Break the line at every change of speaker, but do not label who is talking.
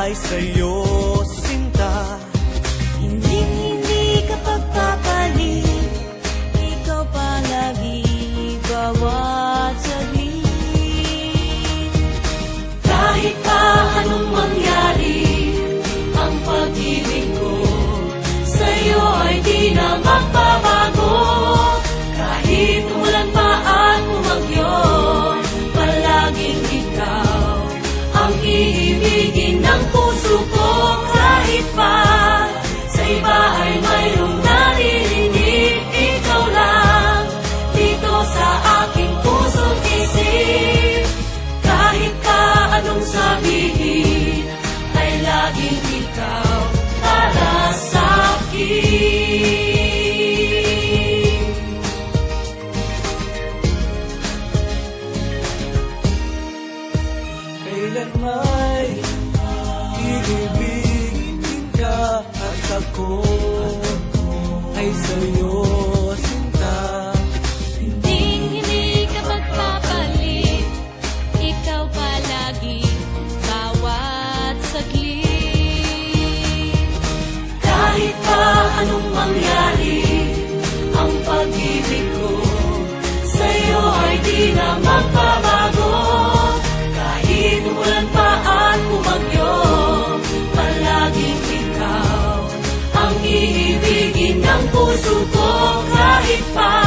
ay sa'yo, sinta.
Hindi ka pagpapalit, ikaw palagi, bawat saglit.
Kahit pa anong mangyari, ang pag-ibig ko sa'yo ay di na magbabago. Kahit umulan pa at bumagyo, palaging ikaw ang iibigin ng puso ko. Kahit pa sa iba ay mayroong naririnig, ikaw lang dito sa aking puso't isip. Kahit pa anong sabihin, ay laging ikaw para sa'kin.
Kailan may iibigin ka at ako ay sa'yo, sinta.
Hindi ka pagpapalit, ikaw palagi, bawat saglit.
Kahit pa anong mangyari, ang pag-ibig ko sa'yo ay di na magbabago. Kahit umulan pa at bumagyo, palaging ikaw ang iibigin ng puso ko. Kahit pa